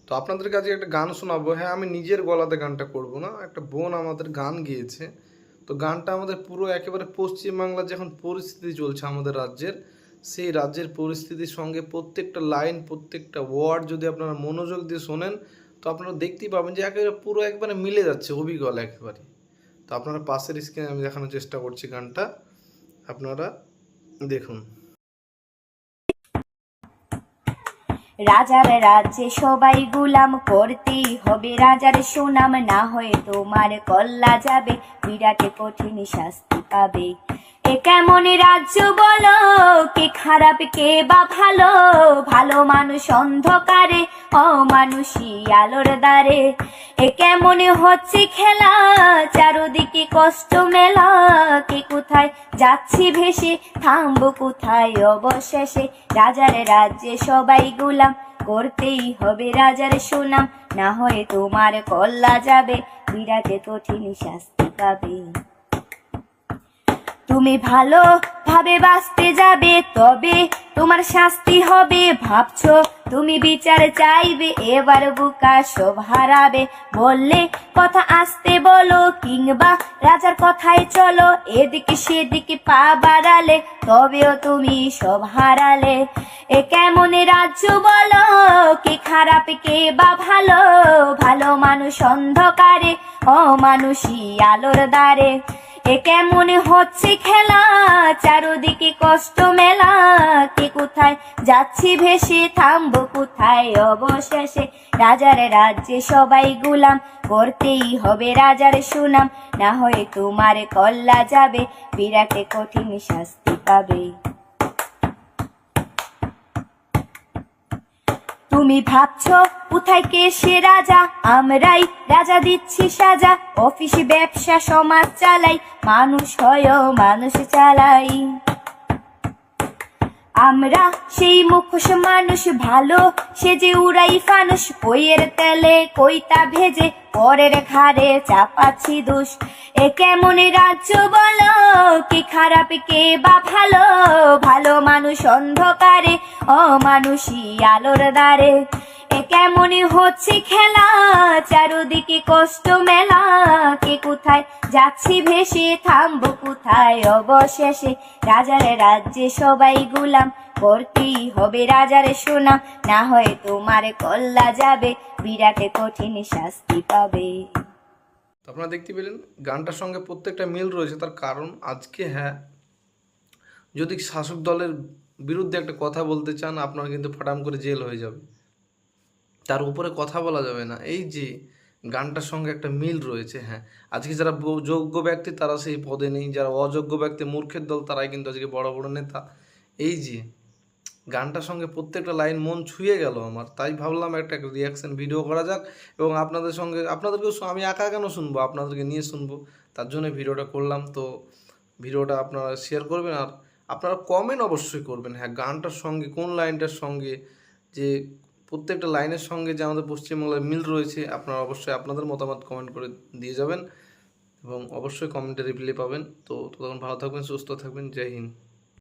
তো আপনাদের কাছে একটা গান শোনাবো। হ্যাঁ, আমি নিজের গলাতে গানটা করব না, একটা বোন আমাদের গান গেয়েছে। তো গানটা আমাদের পুরো একেবারে পশ্চিমবাংলার যখন পরিস্থিতি চলছে আমাদের রাজ্যের, সেই রাজ্যের পরিস্থিতির সঙ্গে প্রত্যেকটা লাইন, প্রত্যেকটা ওয়ার্ড যদি আপনারা মনোযোগ দিয়ে শোনেন, তো আপনারা দেখতেই পাবেন যে একেবারে পুরো একবারে মিলে যাচ্ছে অবিকল একেবারে। তো আপনারা পাশের স্ক্রিনে আমি দেখানোর চেষ্টা করছি গানটা, আপনারা দেখুন। রাজার রাজ্যে সবাই গুলাম, করতেই হবে রাজার সুনাম, না হয়ে তোমার কল্লা যাবে, বিরাট কঠিন শাস্তি পাবে। এ কেমন রাজ্য বলো, কে খারাপ কে বা ভালো, ভালো মানুষ অন্ধকারে, অমানুষী আলোর দ্বারে। এ কেমন হচ্ছে খেলা, চারদিকে কষ্ট মেলা, কে কোথায় যাচ্ছি ভেসে, থামবো কোথায় অবশেষে। রাজার রাজ্যে সবাই গুলাম, করতেই হবে রাজার সুনাম, না হয়ে তোমার কল্লা যাবে, বিরাট কঠিন শাস্তি পাবে। তুমি ভালো ভাবে বাঁচতে যাবে, তবে তোমার শাস্তি হবে। ভাবছো তুমি বিচার চাইবে, এবার বুকা সব হারাবে। বললে কথা আসতে বলো, কিংবা রাজার কথায় চলো, এদিকে সেদিকে পা বাড়ালে, তবেও তুমি সব হারালে। এ কেমন রাজ্য বলো, কে খারাপ কে বা ভালো, ভালো মানুষ অন্ধকারে, অমানুষী আলোর দ্বারে। এ কেমন হচ্ছে খেলা, চারদিকে কষ্ট মেলা, কে কোথায় যাচ্ছি ভেসে, থামবো কোথায় অবশেষে। রাজার রাজ্যে সবাই গুলাম, করতেই হবে রাজার সুনাম, না হয়ে তোমার কল্লা যাবে, বিরাট কঠিন শাস্তি পাবে। তুমি ভাবছো কোথায় কে সে রাজা, আমরাই রাজা দিচ্ছি সাজা। অফিস ব্যবসা সমাজ চালাই, মানুষ হয় মানুষ চালাই। আমরা সেই মুখোশ মানুষ, ভালো সেজে উড়াই ফানুষ, কইয়ের তেলে কইতা ভেজে, পরের ঘাড়ে চাপাচ্ছি দোষ। এ কেমন রাজ্য বলো, কে খারাপ কে বা ভালো, ভালো মানুষ অন্ধকারে, অমানুষী আলোর দ্বারে। এ কেমন হচ্ছে খেলা, চারদিকে কষ্ট মেলা, কে কোথায় যাচ্ছি ভেসে, থামবো কোথায় অবশেষে। রাজার রাজ্যে সবাই গুলাম, করতেই হবে রাজার সুনাম, না হয় তোমার কল্লা যাবে, বিরাট কঠিন শাস্তি পাবে। আপনারা দেখতে পেলেন গানটার সঙ্গে প্রত্যেকটা মিল রয়েছে। তার কারণ আজকে, হ্যাঁ, যদি শাসক দলের বিরুদ্ধে একটা কথা বলতে চান, আপনারা কিন্তু ফটাম করে জেল হয়ে যাবে, তার উপরে কথা বলা যাবে না। এই যে গানটার সঙ্গে একটা মিল রয়েছে। হ্যাঁ, আজকে যারা যোগ্য ব্যক্তি তারা সেই পদে নেই, যারা অযোগ্য ব্যক্তি মূর্খের দল তারাই কিন্তু আজকে বড় বড় নেতা। এই যে গানটার সঙ্গে প্রত্যেকটা লাইন মন ছুঁয়ে গেল আমার, তাই ভাবলাম একটা রিয়াকশন ভিডিও করা যাক এবং আপনাদের সঙ্গে, আপনাদেরকেও আমি একা কেন শুনবো, আপনাদেরকে নিয়ে শুনবো, তার জন্য ভিডিওটা করলাম। তো ভিডিওটা আপনারা শেয়ার করবেন আর আপনারা কমেন্ট অবশ্যই করবেন। হ্যাঁ, গানটার সঙ্গে কোন লাইনটার সঙ্গে, যে প্রত্যেকটা লাইনের সঙ্গে যে আমাদের পশ্চিমবাংলায় মিল রয়েছে, আপনারা অবশ্যই আপনাদের মতামত কমেন্ট করে দিয়ে যাবেন এবং অবশ্যই কমেন্টে রিপ্লাই পাবেন। তো ততক্ষণ ভালো থাকবেন, সুস্থ থাকবেন। জয় হিন্দ।